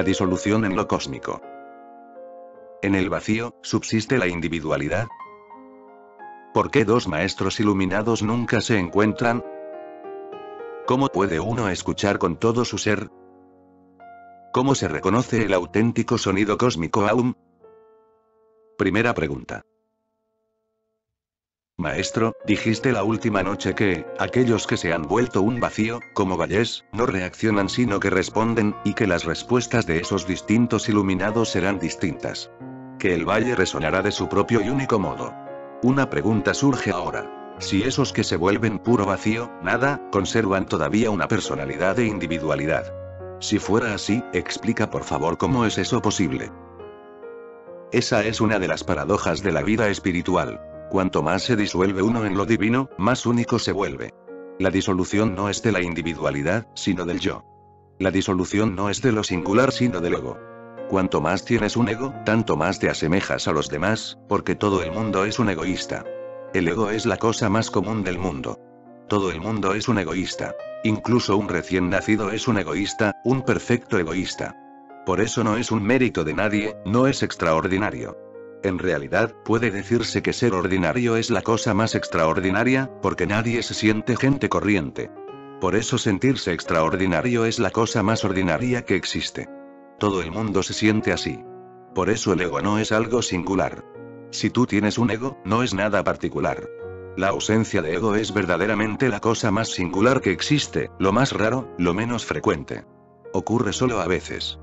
La disolución en lo cósmico. En el vacío, subsiste la individualidad. ¿Por qué dos maestros iluminados nunca se encuentran? ¿Cómo puede uno escuchar con todo su ser? ¿Cómo se reconoce el auténtico sonido cósmico Aum? Primera pregunta. Maestro, dijiste la última noche que, aquellos que se han vuelto un vacío, como valles, no reaccionan sino que responden, y que las respuestas de esos distintos iluminados serán distintas. Que el valle resonará de su propio y único modo. Una pregunta surge ahora. Si esos que se vuelven puro vacío, nada, conservan todavía una personalidad e individualidad. Si fuera así, explica por favor cómo es eso posible. Esa es una de las paradojas de la vida espiritual. Cuanto más se disuelve uno en lo divino, más único se vuelve. La disolución no es de la individualidad, sino del yo. La disolución no es de lo singular, sino del ego. Cuanto más tienes un ego, tanto más te asemejas a los demás, porque todo el mundo es un egoísta. El ego es la cosa más común del mundo. Todo el mundo es un egoísta. Incluso un recién nacido es un egoísta, un perfecto egoísta. Por eso no es un mérito de nadie, no es extraordinario. En realidad, puede decirse que ser ordinario es la cosa más extraordinaria, porque nadie se siente gente corriente. Por eso sentirse extraordinario es la cosa más ordinaria que existe. Todo el mundo se siente así. Por eso el ego no es algo singular. Si tú tienes un ego, no es nada particular. La ausencia de ego es verdaderamente la cosa más singular que existe, lo más raro, lo menos frecuente. Ocurre solo a veces.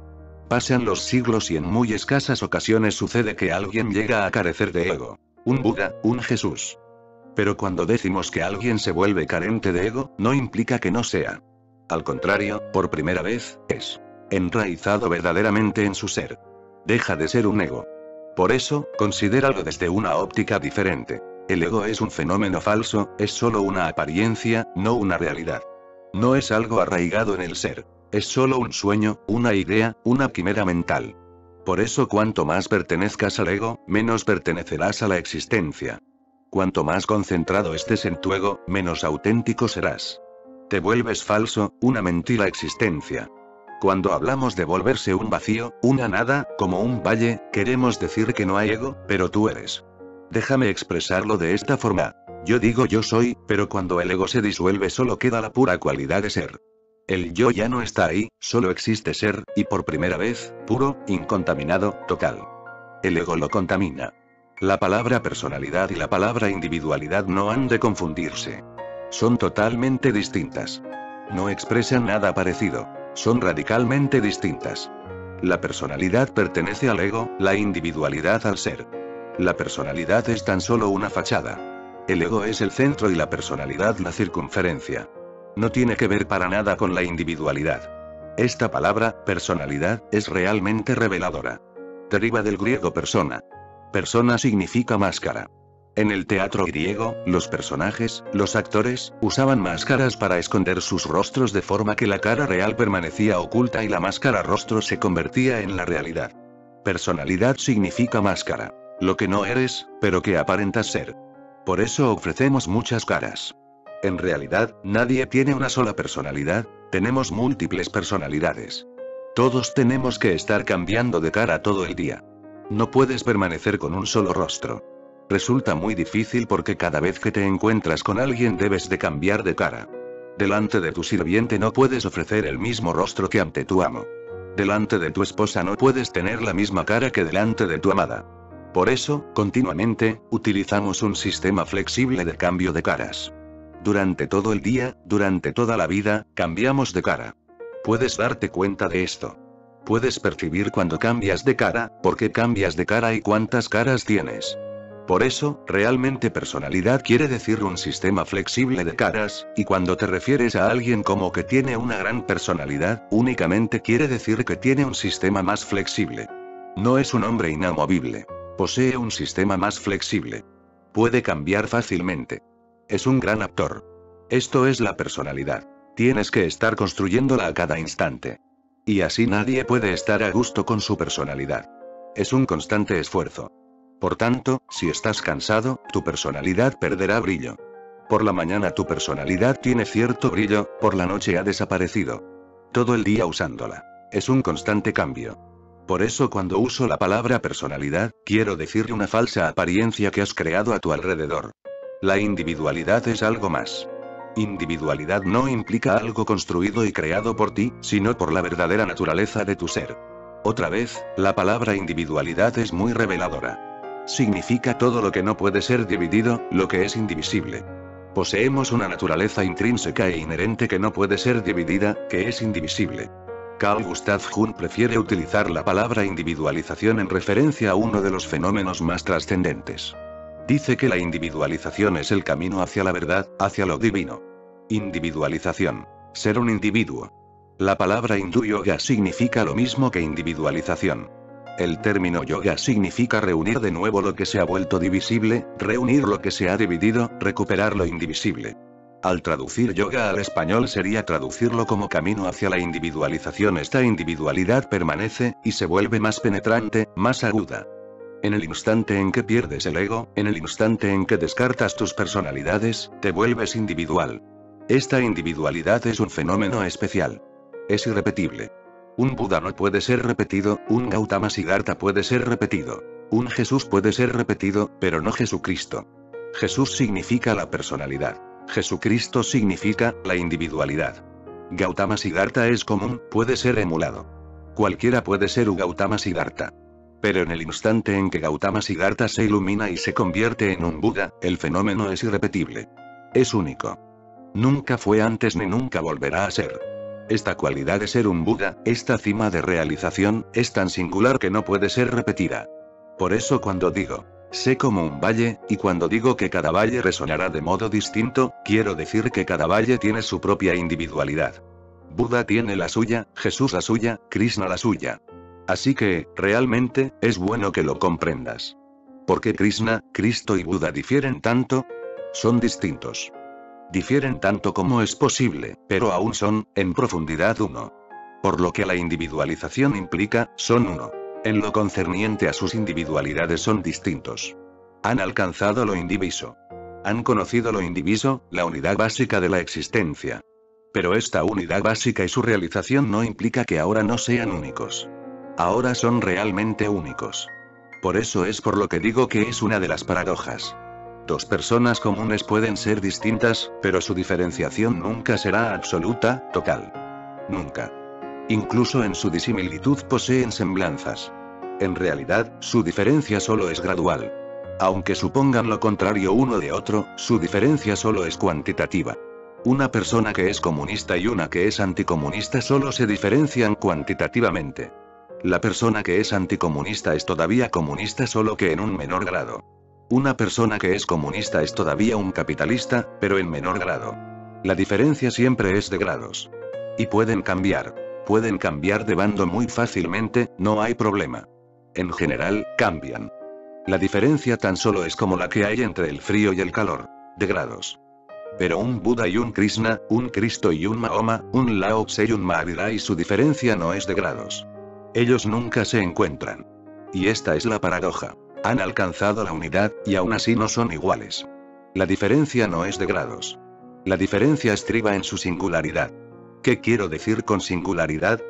Pasan los siglos y en muy escasas ocasiones sucede que alguien llega a carecer de ego. Un Buda, un Jesús. Pero cuando decimos que alguien se vuelve carente de ego, no implica que no sea. Al contrario, por primera vez, es enraizado verdaderamente en su ser. Deja de ser un ego. Por eso, considéralo desde una óptica diferente. El ego es un fenómeno falso, es solo una apariencia, no una realidad. No es algo arraigado en el ser. Es solo un sueño, una idea, una quimera mental. Por eso cuanto más pertenezcas al ego, menos pertenecerás a la existencia. Cuanto más concentrado estés en tu ego, menos auténtico serás. Te vuelves falso, una mentira existencia. Cuando hablamos de volverse un vacío, una nada, como un valle, queremos decir que no hay ego, pero tú eres. Déjame expresarlo de esta forma. Yo digo yo soy, pero cuando el ego se disuelve solo queda la pura cualidad de ser. El yo ya no está ahí, solo existe ser, y por primera vez, puro, incontaminado, total. El ego lo contamina. La palabra personalidad y la palabra individualidad no han de confundirse. Son totalmente distintas. No expresan nada parecido. Son radicalmente distintas. La personalidad pertenece al ego, la individualidad al ser. La personalidad es tan solo una fachada. El ego es el centro y la personalidad la circunferencia. No tiene que ver para nada con la individualidad. Esta palabra, personalidad, es realmente reveladora. Deriva del griego persona. Persona significa máscara. En el teatro griego, los personajes, los actores, usaban máscaras para esconder sus rostros de forma que la cara real permanecía oculta y la máscara rostro se convertía en la realidad. Personalidad significa máscara. Lo que no eres, pero que aparentas ser. Por eso ofrecemos muchas caras. En realidad, nadie tiene una sola personalidad, tenemos múltiples personalidades. Todos tenemos que estar cambiando de cara todo el día. No puedes permanecer con un solo rostro. Resulta muy difícil porque cada vez que te encuentras con alguien debes de cambiar de cara. Delante de tu sirviente no puedes ofrecer el mismo rostro que ante tu amo. Delante de tu esposa no puedes tener la misma cara que delante de tu amada. Por eso, continuamente, utilizamos un sistema flexible de cambio de caras. Durante todo el día, durante toda la vida, cambiamos de cara. Puedes darte cuenta de esto. Puedes percibir cuando cambias de cara, por qué cambias de cara y cuántas caras tienes. Por eso, realmente personalidad quiere decir un sistema flexible de caras, y cuando te refieres a alguien como que tiene una gran personalidad, únicamente quiere decir que tiene un sistema más flexible. No es un hombre inamovible. Posee un sistema más flexible. Puede cambiar fácilmente. Es un gran actor. Esto es la personalidad. Tienes que estar construyéndola a cada instante. Y así nadie puede estar a gusto con su personalidad. Es un constante esfuerzo. Por tanto, si estás cansado, tu personalidad perderá brillo. Por la mañana tu personalidad tiene cierto brillo, por la noche ha desaparecido. Todo el día usándola. Es un constante cambio. Por eso cuando uso la palabra personalidad, quiero decir una falsa apariencia que has creado a tu alrededor. La individualidad es algo más. Individualidad no implica algo construido y creado por ti, sino por la verdadera naturaleza de tu ser. Otra vez, la palabra individualidad es muy reveladora. Significa todo lo que no puede ser dividido, lo que es indivisible. Poseemos una naturaleza intrínseca e inherente que no puede ser dividida, que es indivisible. Carl Gustav Jung prefiere utilizar la palabra individualización en referencia a uno de los fenómenos más trascendentes. Dice que la individualización es el camino hacia la verdad, hacia lo divino. Individualización. Ser un individuo. La palabra hindú yoga significa lo mismo que individualización. El término yoga significa reunir de nuevo lo que se ha vuelto divisible, reunir lo que se ha dividido, recuperar lo indivisible. Al traducir yoga al español sería traducirlo como camino hacia la individualización. Esta individualidad permanece, y se vuelve más penetrante, más aguda. En el instante en que pierdes el ego, en el instante en que descartas tus personalidades, te vuelves individual. Esta individualidad es un fenómeno especial. Es irrepetible. Un Buda no puede ser repetido, un Gautama Siddhartha puede ser repetido. Un Jesús puede ser repetido, pero no Jesucristo. Jesús significa la personalidad. Jesucristo significa la individualidad. Gautama Siddhartha es común, puede ser emulado. Cualquiera puede ser un Gautama Siddhartha. Pero en el instante en que Gautama Siddhartha se ilumina y se convierte en un Buda, el fenómeno es irrepetible. Es único. Nunca fue antes ni nunca volverá a ser. Esta cualidad de ser un Buda, esta cima de realización, es tan singular que no puede ser repetida. Por eso cuando digo, sé como un valle, y cuando digo que cada valle resonará de modo distinto, quiero decir que cada valle tiene su propia individualidad. Buda tiene la suya, Jesús la suya, Krishna la suya. Así que, realmente, es bueno que lo comprendas. ¿Por qué Krishna, Cristo y Buda difieren tanto? Son distintos. Difieren tanto como es posible, pero aún son, en profundidad uno. Por lo que la individualización implica, son uno. En lo concerniente a sus individualidades son distintos. Han alcanzado lo indiviso. Han conocido lo indiviso, la unidad básica de la existencia. Pero esta unidad básica y su realización no implica que ahora no sean únicos. Ahora son realmente únicos. Por eso es por lo que digo que es una de las paradojas. Dos personas comunes pueden ser distintas, pero su diferenciación nunca será absoluta, total. Nunca. Incluso en su disimilitud poseen semblanzas. En realidad, su diferencia solo es gradual. Aunque supongan lo contrario uno de otro, su diferencia solo es cuantitativa. Una persona que es comunista y una que es anticomunista solo se diferencian cuantitativamente. La persona que es anticomunista es todavía comunista solo que en un menor grado. Una persona que es comunista es todavía un capitalista, pero en menor grado. La diferencia siempre es de grados. Y pueden cambiar. Pueden cambiar de bando muy fácilmente, no hay problema. En general, cambian. La diferencia tan solo es como la que hay entre el frío y el calor. De grados. Pero un Buda y un Krishna, un Cristo y un Mahoma, un Lao Tse y un Mahavira y su diferencia no es de grados. Ellos nunca se encuentran. Y esta es la paradoja. Han alcanzado la unidad, y aún así no son iguales. La diferencia no es de grados. La diferencia estriba en su singularidad. ¿Qué quiero decir con singularidad?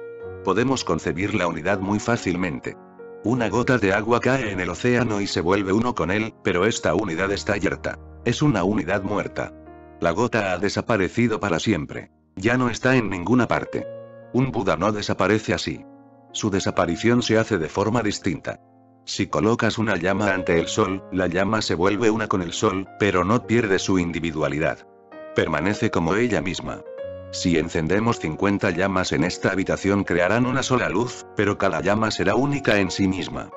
Podemos concebir la unidad muy fácilmente. Una gota de agua cae en el océano y se vuelve uno con él, pero esta unidad está yerta. Es una unidad muerta. La gota ha desaparecido para siempre. Ya no está en ninguna parte. Un Buda no desaparece así. Su desaparición se hace de forma distinta. Si colocas una llama ante el sol, la llama se vuelve una con el sol, pero no pierde su individualidad. Permanece como ella misma. Si encendemos 50 llamas en esta habitación crearán una sola luz, pero cada llama será única en sí misma.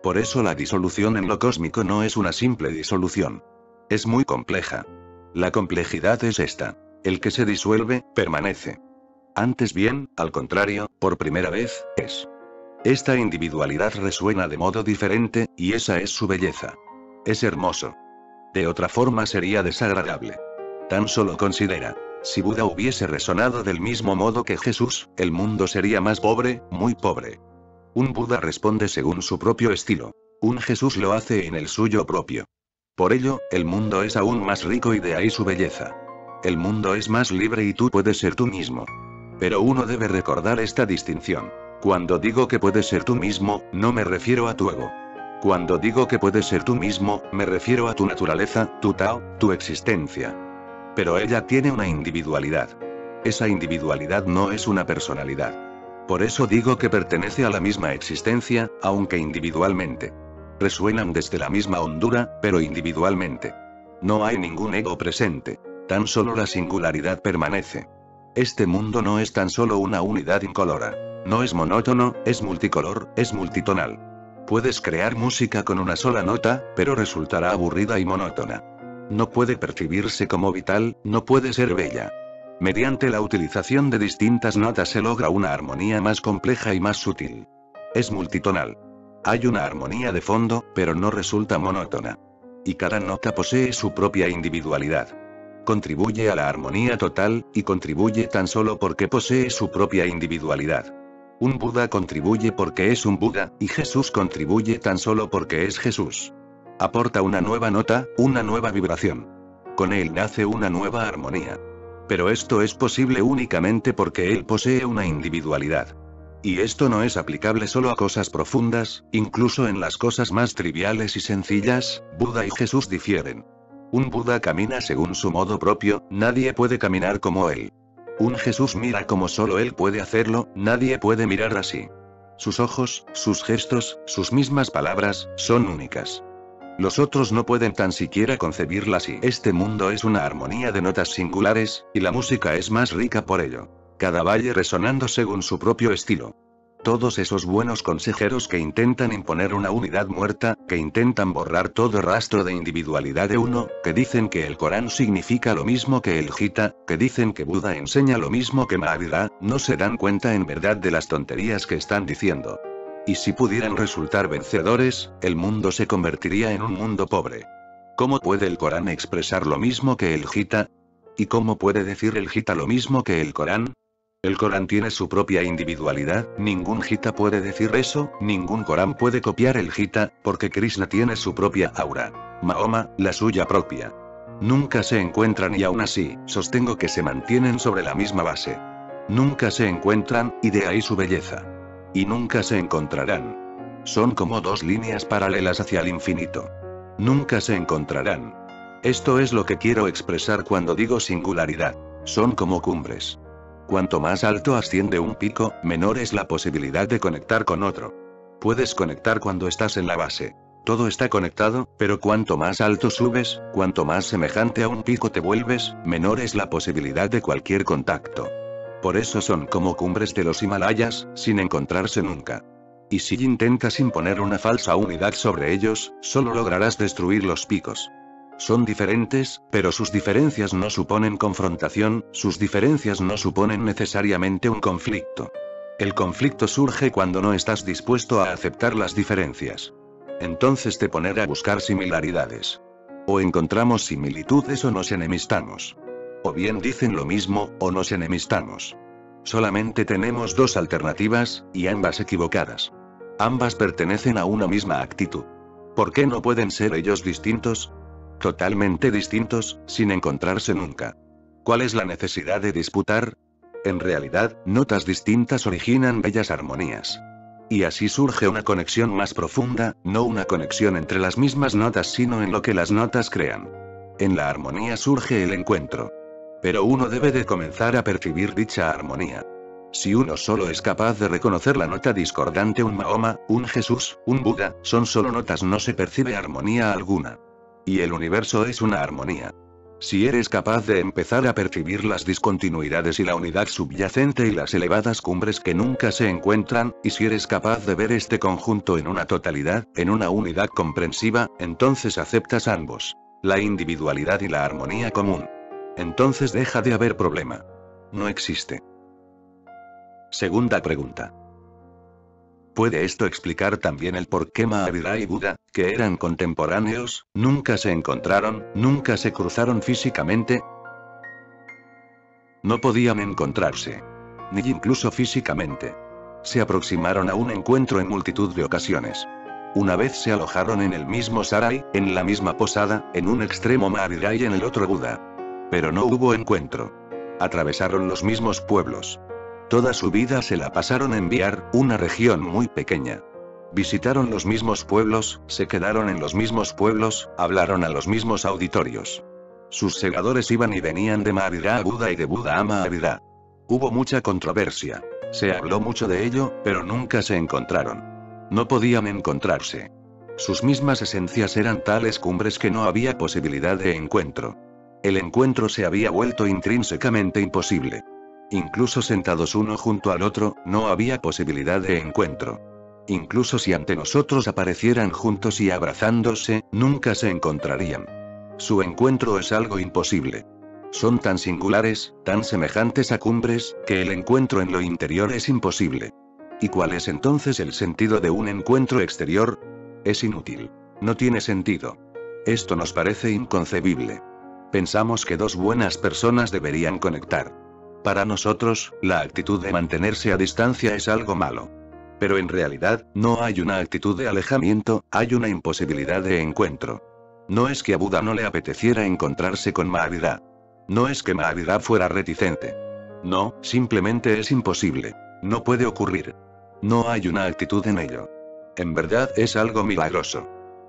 Por eso la disolución en lo cósmico no es una simple disolución. Es muy compleja. La complejidad es esta. El que se disuelve, permanece. Antes bien, al contrario, por primera vez, es. Esta individualidad resuena de modo diferente, y esa es su belleza. Es hermoso. De otra forma sería desagradable. Tan solo considera. Si Buda hubiese resonado del mismo modo que Jesús, el mundo sería más pobre, muy pobre. Un Buda responde según su propio estilo. Un Jesús lo hace en el suyo propio. Por ello, el mundo es aún más rico y de ahí su belleza. El mundo es más libre y tú puedes ser tú mismo. Pero uno debe recordar esta distinción. Cuando digo que puedes ser tú mismo, no me refiero a tu ego. Cuando digo que puedes ser tú mismo, me refiero a tu naturaleza, tu Tao, tu existencia. Pero ella tiene una individualidad. Esa individualidad no es una personalidad. Por eso digo que pertenece a la misma existencia, aunque individualmente. Resuenan desde la misma hondura, pero individualmente. No hay ningún ego presente. Tan solo la singularidad permanece. Este mundo no es tan solo una unidad incolora. No es monótono, es multicolor, es multitonal. Puedes crear música con una sola nota, pero resultará aburrida y monótona. No puede percibirse como vital, no puede ser bella. Mediante la utilización de distintas notas se logra una armonía más compleja y más sutil. Es multitonal. Hay una armonía de fondo, pero no resulta monótona. Y cada nota posee su propia individualidad. Contribuye a la armonía total, y contribuye tan solo porque posee su propia individualidad. Un Buda contribuye porque es un Buda, y Jesús contribuye tan solo porque es Jesús. Aporta una nueva nota, una nueva vibración. Con él nace una nueva armonía. Pero esto es posible únicamente porque él posee una individualidad. Y esto no es aplicable solo a cosas profundas, incluso en las cosas más triviales y sencillas, Buda y Jesús difieren. Un Buda camina según su modo propio, nadie puede caminar como él. Un Jesús mira como solo él puede hacerlo, nadie puede mirar así. Sus ojos, sus gestos, sus mismas palabras, son únicas. Los otros no pueden tan siquiera concebirla así. Este mundo es una armonía de notas singulares, y la música es más rica por ello. Cada valle resonando según su propio estilo. Todos esos buenos consejeros que intentan imponer una unidad muerta, que intentan borrar todo rastro de individualidad de uno, que dicen que el Corán significa lo mismo que el Gita, que dicen que Buda enseña lo mismo que Mahavira, no se dan cuenta en verdad de las tonterías que están diciendo. Y si pudieran resultar vencedores, el mundo se convertiría en un mundo pobre. ¿Cómo puede el Corán expresar lo mismo que el Gita? ¿Y cómo puede decir el Gita lo mismo que el Corán? El Corán tiene su propia individualidad, ningún Gita puede decir eso, ningún Corán puede copiar el Gita, porque Krishna tiene su propia aura. Mahoma, la suya propia. Nunca se encuentran y aún así, sostengo que se mantienen sobre la misma base. Nunca se encuentran, y de ahí su belleza. Y nunca se encontrarán. Son como dos líneas paralelas hacia el infinito. Nunca se encontrarán. Esto es lo que quiero expresar cuando digo singularidad. Son como cumbres. Cuanto más alto asciende un pico, menor es la posibilidad de conectar con otro. Puedes conectar cuando estás en la base. Todo está conectado, pero cuanto más alto subes, cuanto más semejante a un pico te vuelves, menor es la posibilidad de cualquier contacto. Por eso son como cumbres de los Himalayas, sin encontrarse nunca. Y si intentas imponer una falsa unidad sobre ellos, solo lograrás destruir los picos. Son diferentes, pero sus diferencias no suponen confrontación, sus diferencias no suponen necesariamente un conflicto. El conflicto surge cuando no estás dispuesto a aceptar las diferencias. Entonces te poner a buscar similaridades. O encontramos similitudes o nos enemistamos. O bien dicen lo mismo, o nos enemistamos. Solamente tenemos dos alternativas, y ambas equivocadas. Ambas pertenecen a una misma actitud. ¿Por qué no pueden ser ellos distintos? Totalmente distintos, sin encontrarse nunca. ¿Cuál es la necesidad de disputar? En realidad, notas distintas originan bellas armonías. Y así surge una conexión más profunda, no una conexión entre las mismas notas sino en lo que las notas crean. En la armonía surge el encuentro. Pero uno debe de comenzar a percibir dicha armonía. Si uno solo es capaz de reconocer la nota discordante, un Mahoma, un Jesús, un Buda, son solo notas, no se percibe armonía alguna. Y el universo es una armonía. Si eres capaz de empezar a percibir las discontinuidades y la unidad subyacente y las elevadas cumbres que nunca se encuentran, y si eres capaz de ver este conjunto en una totalidad, en una unidad comprensiva, entonces aceptas ambos. La individualidad y la armonía común. Entonces deja de haber problema. No existe. Segunda pregunta. ¿Puede esto explicar también el por qué Mahavira y Buda, que eran contemporáneos, nunca se encontraron, nunca se cruzaron físicamente? No podían encontrarse. Ni incluso físicamente. Se aproximaron a un encuentro en multitud de ocasiones. Una vez se alojaron en el mismo sarai, en la misma posada, en un extremo Mahavira y en el otro Buda. Pero no hubo encuentro. Atravesaron los mismos pueblos. Toda su vida se la pasaron en Biar, una región muy pequeña. Visitaron los mismos pueblos, se quedaron en los mismos pueblos, hablaron a los mismos auditorios. Sus segadores iban y venían de Mahavidra a Buda y de Buda a Mahavidra. Hubo mucha controversia. Se habló mucho de ello, pero nunca se encontraron. No podían encontrarse. Sus mismas esencias eran tales cumbres que no había posibilidad de encuentro. El encuentro se había vuelto intrínsecamente imposible. Incluso sentados uno junto al otro, no había posibilidad de encuentro. Incluso si ante nosotros aparecieran juntos y abrazándose, nunca se encontrarían. Su encuentro es algo imposible. Son tan singulares, tan semejantes a cumbres, que el encuentro en lo interior es imposible. ¿Y cuál es entonces el sentido de un encuentro exterior? Es inútil. No tiene sentido. Esto nos parece inconcebible. Pensamos que dos buenas personas deberían conectar. Para nosotros, la actitud de mantenerse a distancia es algo malo. Pero en realidad, no hay una actitud de alejamiento, hay una imposibilidad de encuentro. No es que a Buda no le apeteciera encontrarse con Mahavidra. No es que Mahavidra fuera reticente. No, simplemente es imposible. No puede ocurrir. No hay una actitud en ello. En verdad es algo milagroso.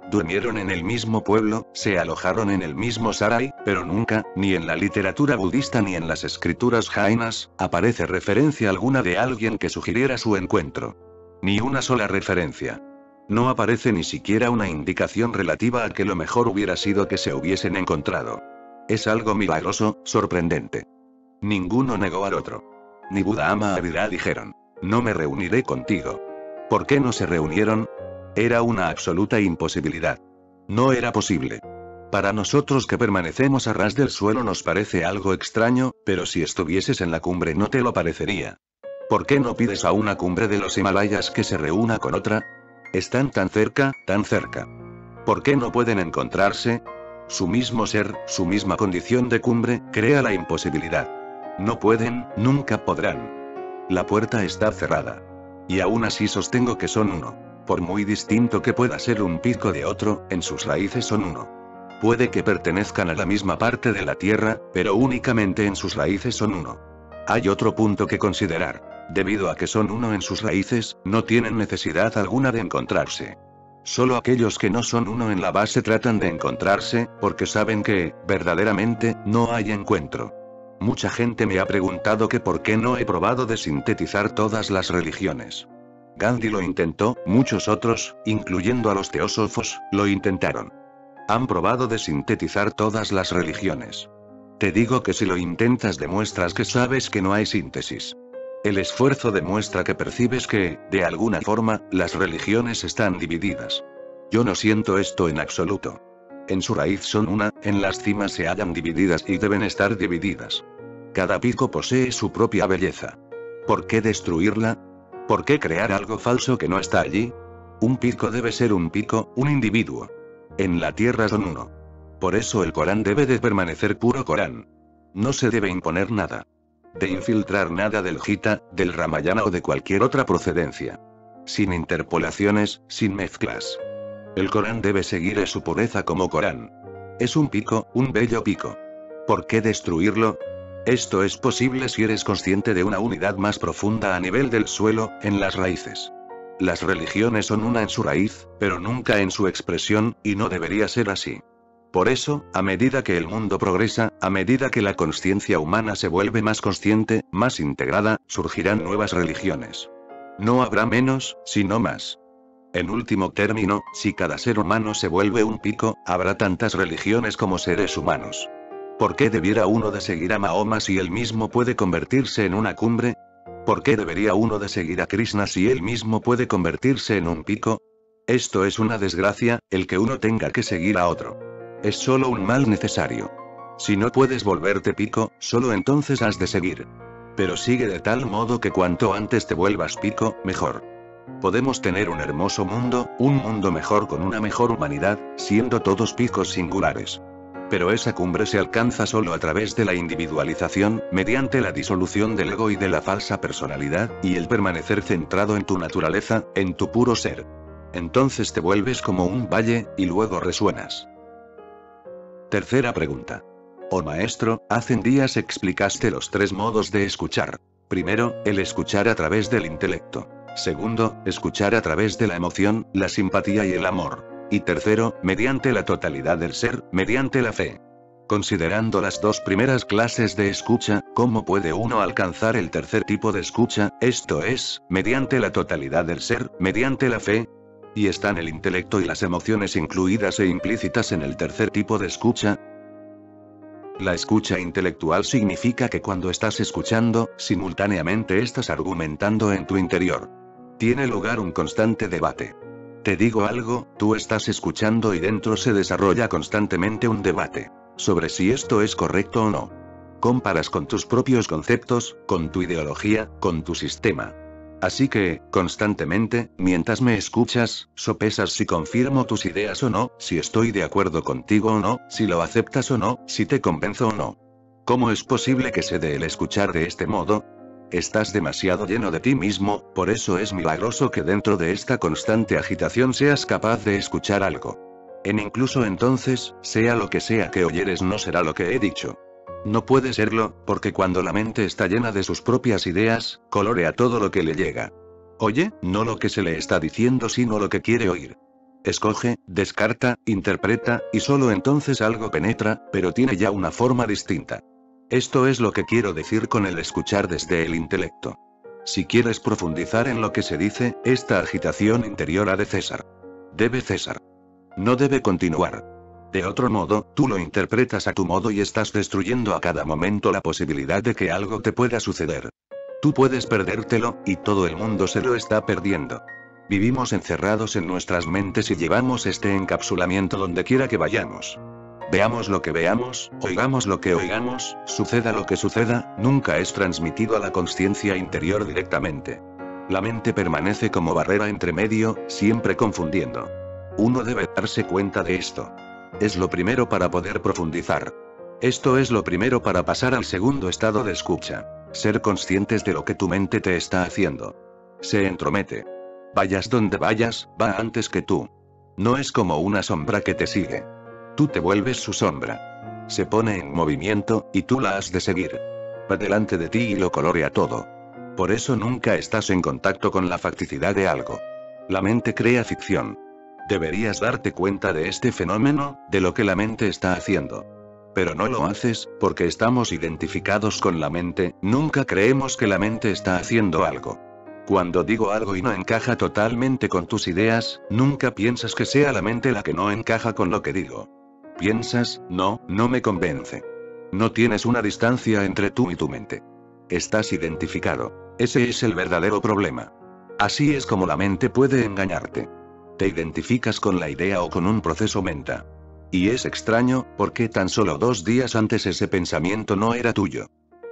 Durmieron en el mismo pueblo, se alojaron en el mismo sarai, pero nunca, ni en la literatura budista ni en las escrituras jainas, aparece referencia alguna de alguien que sugiriera su encuentro. Ni una sola referencia. No aparece ni siquiera una indicación relativa a que lo mejor hubiera sido que se hubiesen encontrado. Es algo milagroso, sorprendente. Ninguno negó al otro. Ni Buda ama a Mahavidra dijeron: no me reuniré contigo. ¿Por qué no se reunieron? Era una absoluta imposibilidad. No era posible. Para nosotros que permanecemos a ras del suelo nos parece algo extraño, pero si estuvieses en la cumbre no te lo parecería. ¿Por qué no pides a una cumbre de los Himalayas que se reúna con otra? Están tan cerca, tan cerca. ¿Por qué no pueden encontrarse? Su mismo ser, su misma condición de cumbre, crea la imposibilidad. No pueden, nunca podrán. La puerta está cerrada. Y aún así sostengo que son uno. Por muy distinto que pueda ser un pico de otro, en sus raíces son uno. Puede que pertenezcan a la misma parte de la tierra, pero únicamente en sus raíces son uno. Hay otro punto que considerar. Debido a que son uno en sus raíces, no tienen necesidad alguna de encontrarse. Solo aquellos que no son uno en la base tratan de encontrarse, porque saben que, verdaderamente, no hay encuentro. Mucha gente me ha preguntado que por qué no he probado de sintetizar todas las religiones. Gandhi lo intentó, muchos otros, incluyendo a los teósofos, lo intentaron. Han probado de sintetizar todas las religiones. Te digo que si lo intentas demuestras que sabes que no hay síntesis. El esfuerzo demuestra que percibes que, de alguna forma, las religiones están divididas. Yo no siento esto en absoluto. En su raíz son una, en las cimas se hallan divididas y deben estar divididas. Cada pico posee su propia belleza. ¿Por qué destruirla? ¿Por qué crear algo falso que no está allí? Un pico debe ser un pico, un individuo. En la tierra son uno. Por eso el Corán debe de permanecer puro Corán. No se debe imponer nada. De infiltrar nada del Gita, del Ramayana o de cualquier otra procedencia. Sin interpolaciones, sin mezclas. El Corán debe seguir su pureza como Corán. Es un pico, un bello pico. ¿Por qué destruirlo? Esto es posible si eres consciente de una unidad más profunda a nivel del suelo, en las raíces. Las religiones son una en su raíz, pero nunca en su expresión, y no debería ser así. Por eso, a medida que el mundo progresa, a medida que la conciencia humana se vuelve más consciente, más integrada, surgirán nuevas religiones. No habrá menos, sino más. En último término, si cada ser humano se vuelve un pico, habrá tantas religiones como seres humanos. ¿Por qué debiera uno de seguir a Mahoma si él mismo puede convertirse en una cumbre? ¿Por qué debería uno de seguir a Krishna si él mismo puede convertirse en un pico? Esto es una desgracia, el que uno tenga que seguir a otro. Es solo un mal necesario. Si no puedes volverte pico, solo entonces has de seguir. Pero sigue de tal modo que cuanto antes te vuelvas pico, mejor. Podemos tener un hermoso mundo, un mundo mejor con una mejor humanidad, siendo todos picos singulares. Pero esa cumbre se alcanza solo a través de la individualización, mediante la disolución del ego y de la falsa personalidad, y el permanecer centrado en tu naturaleza, en tu puro ser. Entonces te vuelves como un valle, y luego resuenas. Tercera pregunta. Oh maestro, hace días explicaste los 3 modos de escuchar. Primero, el escuchar a través del intelecto. Segundo, escuchar a través de la emoción, la simpatía y el amor. Y tercero, mediante la totalidad del ser, mediante la fe. Considerando las dos primeras clases de escucha, ¿cómo puede uno alcanzar el tercer tipo de escucha, esto es, mediante la totalidad del ser, mediante la fe? ¿Y están el intelecto y las emociones incluidas e implícitas en el tercer tipo de escucha? La escucha intelectual significa que cuando estás escuchando, simultáneamente estás argumentando en tu interior. Tiene lugar un constante debate. Te digo algo, tú estás escuchando y dentro se desarrolla constantemente un debate sobre si esto es correcto o no. Comparas con tus propios conceptos, con tu ideología, con tu sistema. Así que, constantemente, mientras me escuchas, sopesas si confirmo tus ideas o no, si estoy de acuerdo contigo o no, si lo aceptas o no, si te convenzo o no. ¿Cómo es posible que se dé el escuchar de este modo? Estás demasiado lleno de ti mismo, por eso es milagroso que dentro de esta constante agitación seas capaz de escuchar algo. Incluso entonces, sea lo que sea que oyeres no será lo que he dicho. No puede serlo, porque cuando la mente está llena de sus propias ideas, colorea todo lo que le llega. Oye, no lo que se le está diciendo sino lo que quiere oír. Escoge, descarta, interpreta, y solo entonces algo penetra, pero tiene ya una forma distinta. Esto es lo que quiero decir con el escuchar desde el intelecto. Si quieres profundizar en lo que se dice, esta agitación interior ha de cesar. Debe cesar. No debe continuar. De otro modo, tú lo interpretas a tu modo y estás destruyendo a cada momento la posibilidad de que algo te pueda suceder. Tú puedes perdértelo, y todo el mundo se lo está perdiendo. Vivimos encerrados en nuestras mentes y llevamos este encapsulamiento donde quiera que vayamos. Veamos lo que veamos, oigamos lo que oigamos, suceda lo que suceda, nunca es transmitido a la consciencia interior directamente. La mente permanece como barrera entre medio, siempre confundiendo. Uno debe darse cuenta de esto. Es lo primero para poder profundizar. Esto es lo primero para pasar al segundo estado de escucha. Ser conscientes de lo que tu mente te está haciendo. Se entromete. Vayas donde vayas, va antes que tú. No es como una sombra que te sigue. Tú te vuelves su sombra. Se pone en movimiento, y tú la has de seguir. Va delante de ti y lo colorea todo. Por eso nunca estás en contacto con la facticidad de algo. La mente crea ficción. Deberías darte cuenta de este fenómeno, de lo que la mente está haciendo. Pero no lo haces, porque estamos identificados con la mente, nunca creemos que la mente está haciendo algo. Cuando digo algo y no encaja totalmente con tus ideas, nunca piensas que sea la mente la que no encaja con lo que digo. Piensas, no me convence. No tienes una distancia entre tú y tu mente. Estás identificado. Ese es el verdadero problema. Así es como la mente puede engañarte. Te identificas con la idea o con un proceso mental. Y es extraño, porque tan solo 2 días antes ese pensamiento no era tuyo.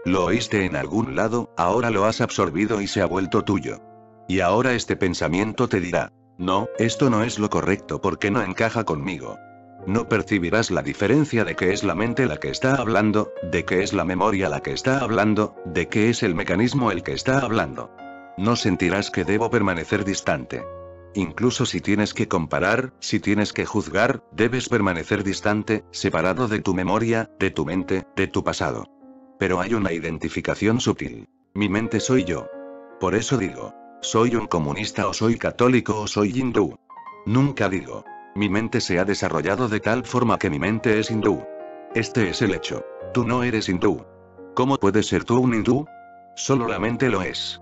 Lo oíste en algún lado, ahora lo has absorbido y se ha vuelto tuyo. Y ahora este pensamiento te dirá, no, esto no es lo correcto porque no encaja conmigo. No percibirás la diferencia de que es la mente la que está hablando, de que es la memoria la que está hablando, de que es el mecanismo el que está hablando. No sentirás que debo permanecer distante. Incluso si tienes que comparar, si tienes que juzgar, debes permanecer distante, separado de tu memoria, de tu mente, de tu pasado. Pero hay una identificación sutil. Mi mente soy yo. Por eso digo, soy un comunista o soy católico o soy hindú. Nunca digo, mi mente se ha desarrollado de tal forma que mi mente es hindú. Este es el hecho. Tú no eres hindú. ¿Cómo puedes ser tú un hindú? Solo la mente lo es.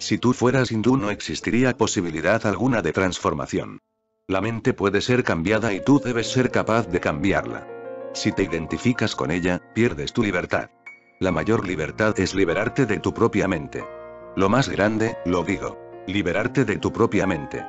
Si tú fueras hindú no existiría posibilidad alguna de transformación. La mente puede ser cambiada y tú debes ser capaz de cambiarla. Si te identificas con ella, pierdes tu libertad. La mayor libertad es liberarte de tu propia mente. Lo más grande, lo digo, liberarte de tu propia mente.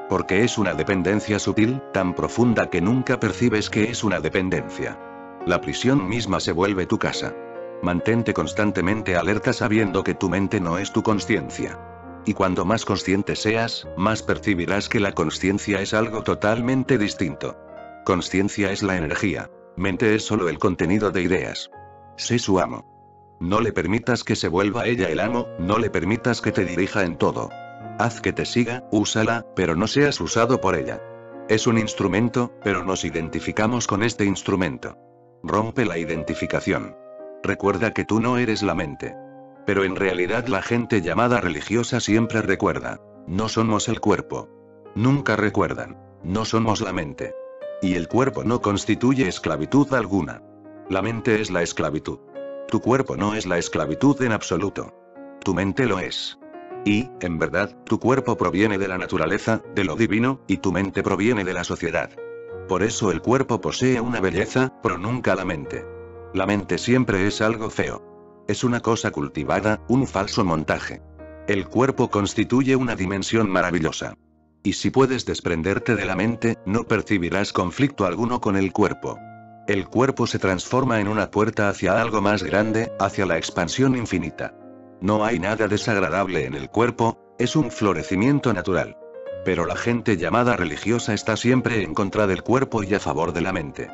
Porque es una dependencia sutil, tan profunda que nunca percibes que es una dependencia. La prisión misma se vuelve tu casa. Mantente constantemente alerta sabiendo que tu mente no es tu consciencia. Y cuando más consciente seas, más percibirás que la consciencia es algo totalmente distinto. Consciencia es la energía. Mente es solo el contenido de ideas. Sé su amo. No le permitas que se vuelva ella el amo, no le permitas que te dirija en todo. Haz que te siga, úsala, pero no seas usado por ella. Es un instrumento, pero nos identificamos con este instrumento. Rompe la identificación. Recuerda que tú no eres la mente. Pero en realidad la gente llamada religiosa siempre recuerda. No somos el cuerpo. Nunca recuerdan. No somos la mente. Y el cuerpo no constituye esclavitud alguna. La mente es la esclavitud. Tu cuerpo no es la esclavitud en absoluto. Tu mente lo es. Y, en verdad, tu cuerpo proviene de la naturaleza, de lo divino, y tu mente proviene de la sociedad. Por eso el cuerpo posee una belleza, pero nunca la mente. La mente siempre es algo feo. Es una cosa cultivada, un falso montaje. El cuerpo constituye una dimensión maravillosa. Y si puedes desprenderte de la mente, no percibirás conflicto alguno con el cuerpo. El cuerpo se transforma en una puerta hacia algo más grande, hacia la expansión infinita. No hay nada desagradable en el cuerpo, es un florecimiento natural. Pero la gente llamada religiosa está siempre en contra del cuerpo y a favor de la mente.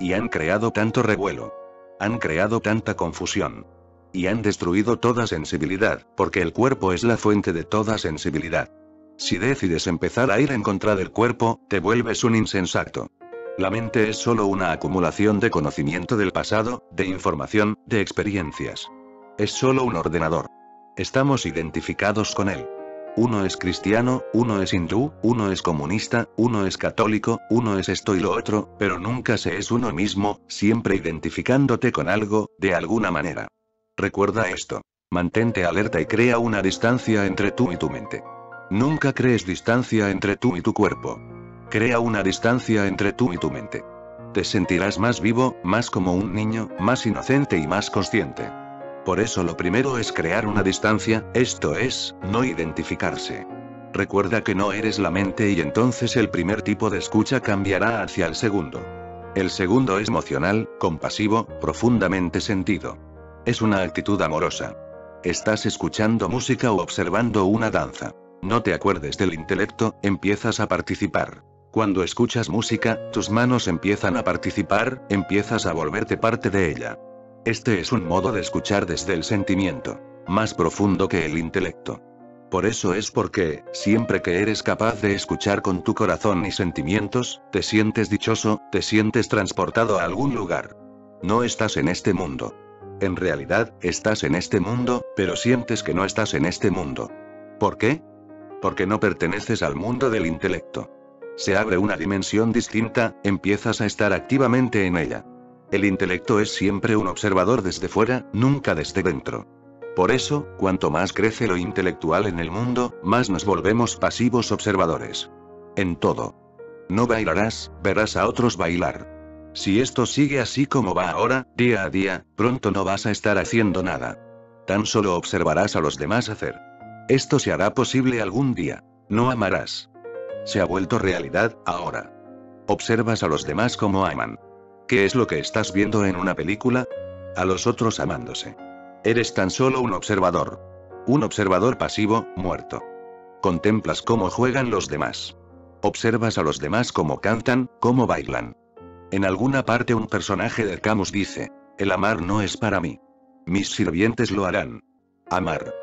Y han creado tanto revuelo. Han creado tanta confusión. Y han destruido toda sensibilidad, porque el cuerpo es la fuente de toda sensibilidad. Si decides empezar a ir en contra del cuerpo, te vuelves un insensato. La mente es solo una acumulación de conocimiento del pasado, de información, de experiencias. Es solo un ordenador. Estamos identificados con él. Uno es cristiano, uno es hindú, uno es comunista, uno es católico, uno es esto y lo otro, pero nunca se es uno mismo, siempre identificándote con algo, de alguna manera. Recuerda esto. Mantente alerta y crea una distancia entre tú y tu mente. Nunca crees distancia entre tú y tu cuerpo. Crea una distancia entre tú y tu mente. Te sentirás más vivo, más como un niño, más inocente y más consciente. Por eso lo primero es crear una distancia, esto es, no identificarse. Recuerda que no eres la mente y entonces el primer tipo de escucha cambiará hacia el segundo. El segundo es emocional, compasivo, profundamente sentido. Es una actitud amorosa. Estás escuchando música o observando una danza. No te acuerdes del intelecto, empiezas a participar. Cuando escuchas música, tus manos empiezan a participar, empiezas a volverte parte de ella. Este es un modo de escuchar desde el sentimiento, más profundo que el intelecto. Por eso es porque, siempre que eres capaz de escuchar con tu corazón y sentimientos, te sientes dichoso, te sientes transportado a algún lugar. No estás en este mundo. En realidad, estás en este mundo, pero sientes que no estás en este mundo. ¿Por qué? Porque no perteneces al mundo del intelecto. Se abre una dimensión distinta, empiezas a estar activamente en ella. El intelecto es siempre un observador desde fuera, nunca desde dentro. Por eso, cuanto más crece lo intelectual en el mundo, más nos volvemos pasivos observadores. En todo. No bailarás, verás a otros bailar. Si esto sigue así como va ahora, día a día, pronto no vas a estar haciendo nada. Tan solo observarás a los demás hacer. Esto se hará posible algún día. No amarás. Se ha vuelto realidad, ahora. Observas a los demás como aman. ¿Qué es lo que estás viendo en una película? A los otros amándose. Eres tan solo un observador. Un observador pasivo, muerto. Contemplas cómo juegan los demás. Observas a los demás cómo cantan, cómo bailan. En alguna parte un personaje de Camus dice, el amar no es para mí. Mis sirvientes lo harán. Amar.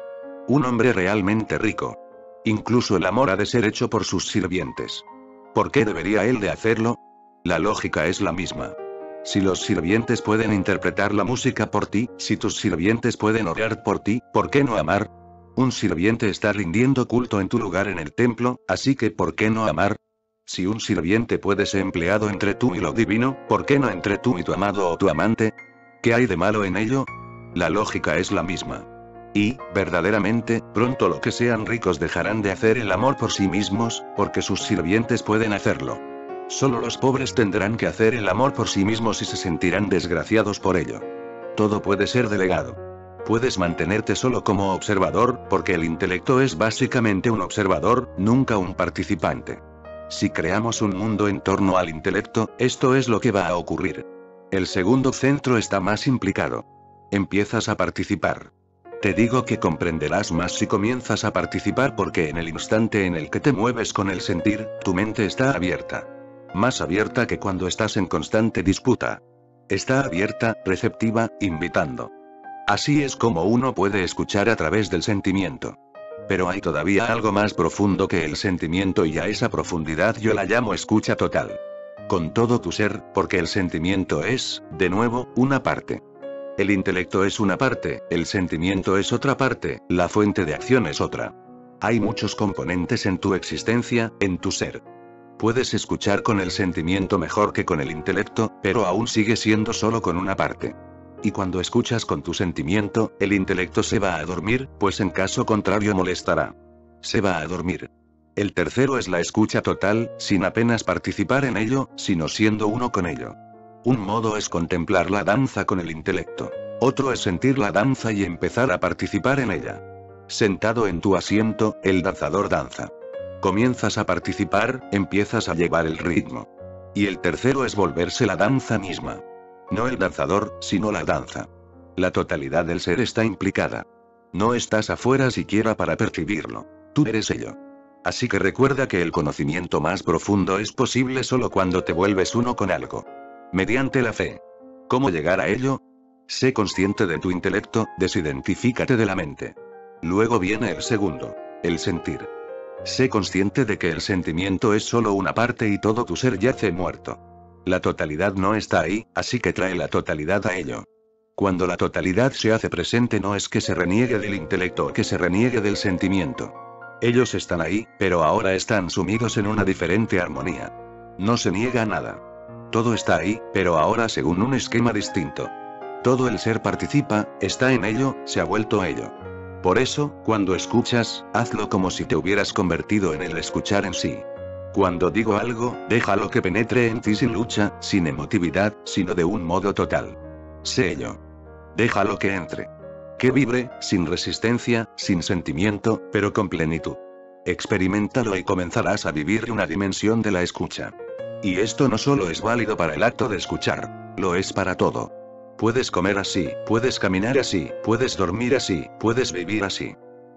Un hombre realmente rico. Incluso el amor ha de ser hecho por sus sirvientes. ¿Por qué debería él de hacerlo? La lógica es la misma. Si los sirvientes pueden interpretar la música por ti, si tus sirvientes pueden orar por ti, ¿por qué no amar? Un sirviente está rindiendo culto en tu lugar en el templo, así que ¿por qué no amar? Si un sirviente puede ser empleado entre tú y lo divino, ¿por qué no entre tú y tu amado o tu amante? ¿Qué hay de malo en ello? La lógica es la misma. Y, verdaderamente, pronto los que sean ricos dejarán de hacer el amor por sí mismos, porque sus sirvientes pueden hacerlo. Solo los pobres tendrán que hacer el amor por sí mismos y se sentirán desgraciados por ello. Todo puede ser delegado. Puedes mantenerte solo como observador, porque el intelecto es básicamente un observador, nunca un participante. Si creamos un mundo en torno al intelecto, esto es lo que va a ocurrir. El segundo centro está más implicado. Empiezas a participar. Te digo que comprenderás más si comienzas a participar porque en el instante en el que te mueves con el sentir, tu mente está abierta. Más abierta que cuando estás en constante disputa. Está abierta, receptiva, invitando. Así es como uno puede escuchar a través del sentimiento. Pero hay todavía algo más profundo que el sentimiento y a esa profundidad yo la llamo escucha total. Con todo tu ser, porque el sentimiento es, de nuevo, una parte. El intelecto es una parte, el sentimiento es otra parte, la fuente de acción es otra. Hay muchos componentes en tu existencia, en tu ser. Puedes escuchar con el sentimiento mejor que con el intelecto, pero aún sigue siendo solo con una parte. Y cuando escuchas con tu sentimiento, el intelecto se va a dormir, pues en caso contrario molestará. Se va a dormir. El tercero es la escucha total, sin apenas participar en ello, sino siendo uno con ello. Un modo es contemplar la danza con el intelecto. Otro es sentir la danza y empezar a participar en ella. Sentado en tu asiento, el danzador danza. Comienzas a participar, empiezas a llevar el ritmo. Y el tercero es volverse la danza misma. No el danzador, sino la danza. La totalidad del ser está implicada. No estás afuera siquiera para percibirlo. Tú eres ello. Así que recuerda que el conocimiento más profundo es posible solo cuando te vuelves uno con algo. Mediante la fe. ¿Cómo llegar a ello? Sé consciente de tu intelecto, desidentifícate de la mente. Luego viene el segundo. El sentir. Sé consciente de que el sentimiento es solo una parte y todo tu ser yace muerto. La totalidad no está ahí, así que trae la totalidad a ello. Cuando la totalidad se hace presente no es que se reniegue del intelecto o que se reniegue del sentimiento. Ellos están ahí, pero ahora están sumidos en una diferente armonía. No se niega nada. Todo está ahí, pero ahora según un esquema distinto. Todo el ser participa, está en ello, se ha vuelto a ello. Por eso, cuando escuchas, hazlo como si te hubieras convertido en el escuchar en sí. Cuando digo algo, déjalo que penetre en ti sin lucha, sin emotividad, sino de un modo total. Sé ello. Déjalo que entre. Que vibre, sin resistencia, sin sentimiento, pero con plenitud. Experiméntalo y comenzarás a vivir una dimensión de la escucha. Y esto no solo es válido para el acto de escuchar, lo es para todo. Puedes comer así, puedes caminar así, puedes dormir así, puedes vivir así.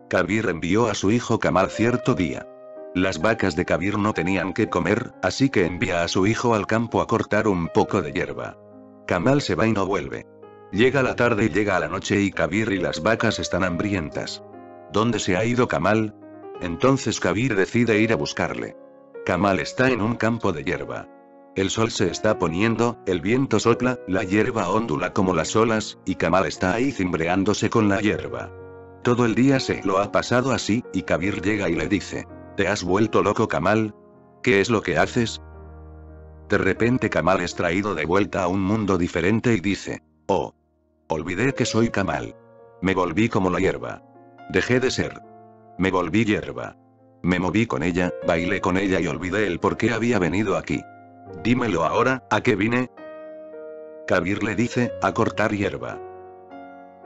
Kabir envió a su hijo Kamal cierto día. Las vacas de Kabir no tenían que comer, así que envía a su hijo al campo a cortar un poco de hierba. Kamal se va y no vuelve. Llega la tarde y llega a la noche y Kabir y las vacas están hambrientas. ¿Dónde se ha ido Kamal? Entonces Kabir decide ir a buscarle. Kamal está en un campo de hierba. El sol se está poniendo, el viento sopla, la hierba ondula como las olas, y Kamal está ahí cimbreándose con la hierba. Todo el día se lo ha pasado así, y Kabir llega y le dice: ¿Te has vuelto loco Kamal? ¿Qué es lo que haces? De repente Kamal es traído de vuelta a un mundo diferente y dice: Oh. Olvidé que soy Kamal. Me volví como la hierba. Dejé de ser. Me volví hierba. Me moví con ella, bailé con ella y olvidé el por qué había venido aquí. Dímelo ahora, ¿a qué vine? Kabir le dice: a cortar hierba.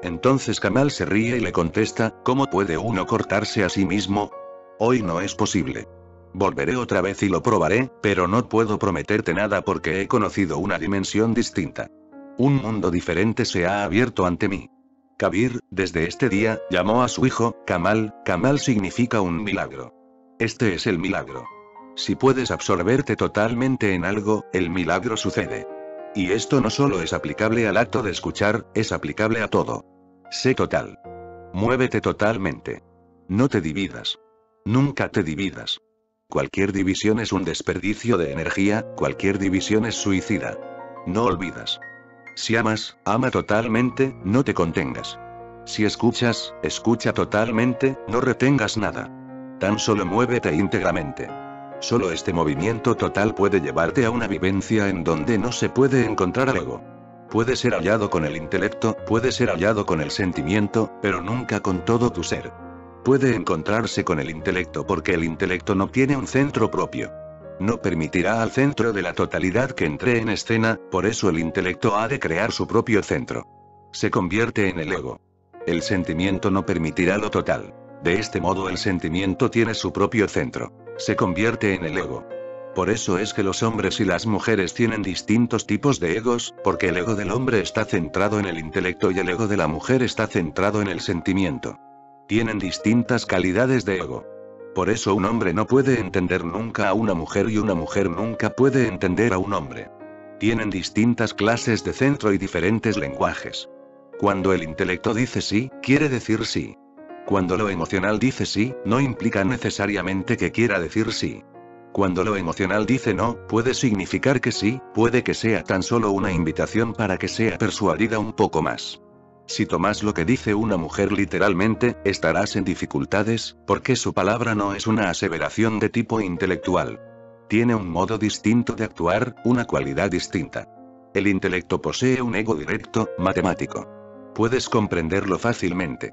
Entonces Kamal se ríe y le contesta: ¿cómo puede uno cortarse a sí mismo? Hoy no es posible. Volveré otra vez y lo probaré, pero no puedo prometerte nada porque he conocido una dimensión distinta. Un mundo diferente se ha abierto ante mí. Kabir, desde este día, llamó a su hijo Kamal. Kamal significa un milagro. Este es el milagro. Si puedes absorberte totalmente en algo, el milagro sucede. Y esto no solo es aplicable al acto de escuchar, es aplicable a todo. Sé total. Muévete totalmente. No te dividas. Nunca te dividas. Cualquier división es un desperdicio de energía, cualquier división es suicida. No olvidas. Si amas, ama totalmente, no te contengas. Si escuchas, escucha totalmente, no retengas nada. Tan solo muévete íntegramente. Solo este movimiento total puede llevarte a una vivencia en donde no se puede encontrar al ego. Puede ser hallado con el intelecto, puede ser hallado con el sentimiento, pero nunca con todo tu ser. Puede encontrarse con el intelecto porque el intelecto no tiene un centro propio. No permitirá al centro de la totalidad que entre en escena, por eso el intelecto ha de crear su propio centro. Se convierte en el ego. El sentimiento no permitirá lo total. De este modo el sentimiento tiene su propio centro. Se convierte en el ego. Por eso es que los hombres y las mujeres tienen distintos tipos de egos, porque el ego del hombre está centrado en el intelecto y el ego de la mujer está centrado en el sentimiento. Tienen distintas calidades de ego. Por eso un hombre no puede entender nunca a una mujer y una mujer nunca puede entender a un hombre. Tienen distintas clases de centro y diferentes lenguajes. Cuando el intelecto dice sí, quiere decir sí. Cuando lo emocional dice sí, no implica necesariamente que quiera decir sí. Cuando lo emocional dice no, puede significar que sí, puede que sea tan solo una invitación para que sea persuadida un poco más. Si tomas lo que dice una mujer literalmente, estarás en dificultades, porque su palabra no es una aseveración de tipo intelectual. Tiene un modo distinto de actuar, una cualidad distinta. El intelecto posee un ego directo, matemático. Puedes comprenderlo fácilmente.